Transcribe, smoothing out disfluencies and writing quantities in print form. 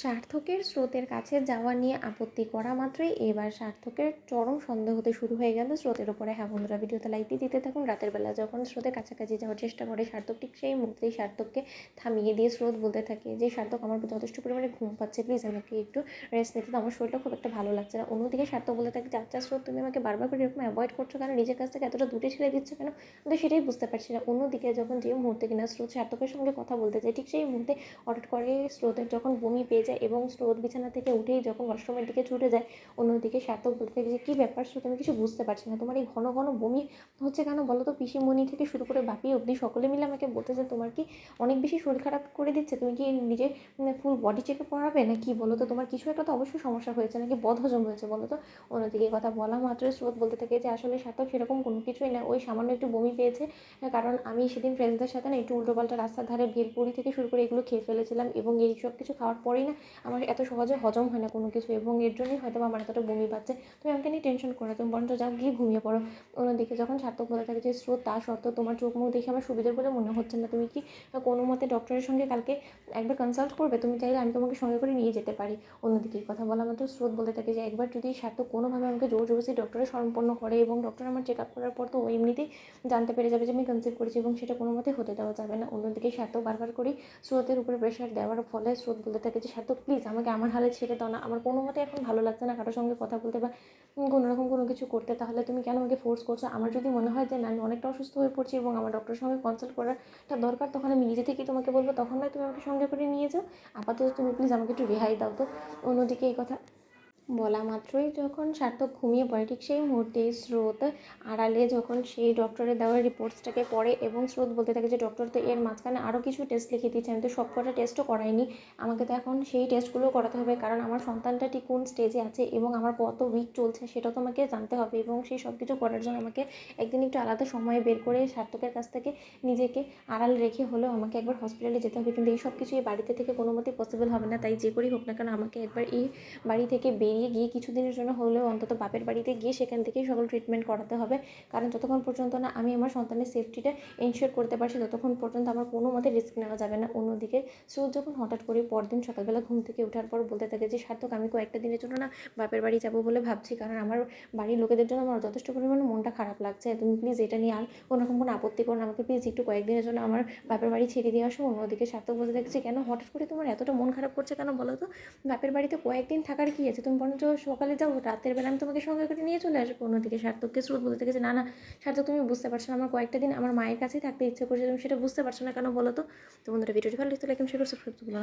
সার্থকের স্রোতের কাছে যাওয়া নিয়ে আপত্তি করা মাত্রই এবার সার্থকের চরম সন্দেহ হতে শুরু হয়ে গেল স্রোতের উপরে। হ্যাঁ বন্ধুরা, ভিডিওতে লাইক দিতে থাকুন। রাতের বেলা যখন স্রোতের কাছাকাছি যাওয়ার চেষ্টা করে সার্থক, ঠিক সেই মুহূর্তেই সার্থককে থামিয়ে দিয়ে স্রোত বলতে থাকে যে সার্থক, আমার যথেষ্ট পরিমাণে ঘুম পাচ্ছে, প্লিজ আমাকে একটু রেস্ট নিতে, তো আমার শরীরটা খুব একটা ভালো লাগছে না। অন্যদিকে সার্থক বলতে থাকে যে আচ্ছা স্রোত, তুমি আমাকে বারবার করে এরকম অ্যাভয়েড করছো কেন, নিজের কাছ থেকে এতটা দূরে ঠেলে দিচ্ছ কেন, তো সেটাই বুঝতে পারছি না। অন্যদিকে যখন যে মুহূর্তে কিনা স্রোত সার্থকের সঙ্গে কথা বলতে যায়, ঠিক সেই মুহূর্তে হঠাৎ করে স্রোতের যখন বমি পেয়ে যায় এবং স্রোত বিছানা থেকে উঠেই যখন ওয়াশরুমের দিকে ছুটে যায়, অন্যদিকে সার্থক বলতে থাকে যে কী ব্যাপার স্রোত, আমি কিছু বুঝতে পারছি না, তোমার এই ঘন ঘন বমি হচ্ছে কেন বলো তো? পিসিমণি থেকে শুরু করে বাপি অবধি সকলে মিলে আমাকে বলতেছে তোমার কি অনেক বেশি শরীর খারাপ করে দিচ্ছে, তুমি কি নিজে ফুল বডি চেকআপ করাবে না কি বলো তো? তোমার কিছু একটা তো অবশ্যই সমস্যা হয়েছে, নাকি বদহজম হয়েছে বলো তো? অন্যদিকে কথা বলা মাত্রই স্রোত বলতে থাকে যে আসলে সার্থক সেরকম কোনো কিছুই না, ওই সামান্য একটু বমি পেয়েছে, কারণ আমি সেদিন ফ্রেন্ডসদের সাথে না একটু উল্টোপাল্টা রাস্তার ধারে ভেলপুরি থেকে শুরু করে এগুলো খেয়ে ফেলেছিলাম, এবং এই সব কিছু খাওয়ার পরেই না আমার এত সহজে হজম হয় না কোনো কিছু, এবং এর জন্যই হয়তো আমার এতটা বমি পাচ্ছে। তুমি আমাকে নিয়ে টেনশন করো না, তুমি বরঞ্চ যাও গিয়ে ঘুমিয়ে পড়ো। অন্যদিকে যখন সার্থক বলে থাকে যে স্রোত, তা সত্ত্বেও তোমার চোখ মুখ দেখে আমার সুবিধার বলে মনে হচ্ছে না, তুমি কি কোনো মতে ডক্টরের সঙ্গে কালকে একবার কনসাল্ট করবে? তুমি চাইলে আমি তোমাকে সঙ্গে করে নিয়ে যেতে পারি। অন্যদিকে কথা বলা মাত্র স্রোত বলতে থাকে যে একবার যদি সার্থক কোনোভাবে আমাকে জোর জবরদস্তি ডক্টরের শরণাপন্ন করে, এবং ডক্টর আমার চেক আপ করার পর তো ও এমনিতেই জানতে পেরে যাবে যে আমি কনসিভ করেছি, এবং সেটা কোনো মতে হতে দেওয়া যাবে না। অন্যদিকে সার্থক বারবার করেই স্রোতের উপরে প্রেশার দেওয়ার ফলে স্রোত বলতে থাকে যে সার্থক প্লিজ আমাকে আমার হালে ছেড়ে দাও না, আমার কোনো মতে এখন ভালো লাগছে না কারোর সঙ্গে কথা বলতে বা কোনো রকম কোনো কিছু করতে, তাহলে তুমি কেন আমাকে ফোর্স করছো? আমার যদি মনে হয় যে না আমি অনেকটা অসুস্থ হয়ে পড়ছি এবং আমার ডক্টরের সঙ্গে কনসাল্ট করাটা দরকার, তখন আমি নিজে থেকেই তোমাকে বলবো, তখন নয় তুমি আমাকে সঙ্গে করে নিয়ে যাও। আপাতত তুমি প্লিজ আমাকে একটু রেহাই দাও তো। অন্যদিকে এই কথা বলা মাত্রই যখন সার্থক ঘুমিয়ে পড়ে, ঠিক সেই মুহূর্তেই স্রোত আড়ালে যখন সেই ডক্টরের দেওয়া রিপোর্টসটাকে পড়ে, এবং স্রোত বলতে থাকে যে ডক্টর তো এর মাঝখানে আরও কিছু টেস্ট লিখে দিয়েছে, আমি তো সব কটা টেস্টও করাইনি, আমাকে তো এখন সেই টেস্টগুলো করাতে হবে, কারণ আমার সন্তানটা ঠিক কোন স্টেজে আছে এবং আমার কত উইক চলছে সেটা তো আমাকে জানতে হবে, এবং সেই সব কিছু করার জন্য আমাকে একদিন একটু আলাদা সময় বের করে সার্থকের কাছ থেকে নিজেকে আড়াল রেখে হলেও আমাকে একবার হসপিটালে যেতে হবে। কিন্তু এই সব কিছু এই বাড়িতে থেকে কোনো মতেই পসিবল হবে না, তাই যে করেই হোক না কেন আমাকে একবার এই বাড়ি থেকে বেরিয়ে গিয়ে কিছুদিনের জন্য হলেও অন্তত বাপের বাড়িতে গিয়ে সেখান থেকেই সকল ট্রিটমেন্ট করাতে হবে, কারণ যতক্ষণ পর্যন্ত না আমি আমার সন্তানের সেফটিটা এনশিওর করতে পারছি ততক্ষণ পর্যন্ত আমার কোনো মতে রিস্ক নেওয়া যাবে না। অন্যদিকে স্রোত যখন হঠাৎ করে পরদিন সকালবেলা ঘুম থেকে ওঠার পর বলতে থাকে যে সার্থক, আমি কয়েকটা দিনের জন্য না বাপের বাড়ি যাবো বলে ভাবছি, কারণ আমার বাড়ির লোকেদের জন্য আমার যথেষ্ট পরিমাণে মনটা খারাপ লাগছে, তুমি প্লিজ এটা নিয়ে আর কোনোরকম কোনো আপত্তি করো না, আমাকে প্লিজ একটু কয়েকদিনের জন্য আমার বাপের বাড়ি ছেড়ে দিয়ে আসো। অন্যদিকে সার্থক বলতে থাকছে কেন হঠাৎ করে তোমার এতটা মন খারাপ করছে কেন বলো তো? বাপের বাড়িতে কয়েকদিন থাকার কী আছে, তুমি বরঞ্চ সকালে যাও, রাতের বেলা আমি তোমাকে সঙ্গে করে নিয়ে চলে আসবো। অন্যদিকে সার্থককে স্রোত বলতে থাকে যে না না সার্থক, তুমি বুঝতে পারছো না, আমার কয়েকটা দিন আমার মায়ের কাছেই থাকতে ইচ্ছে করছে, তুমি সেটা বুঝতে পারছো না কেন বলো তো? তো বন্ধুরা, ভিডিওটি ভালো লাগলে লাইক, শেয়ার, সাবস্ক্রাইব করতে ভুলো না।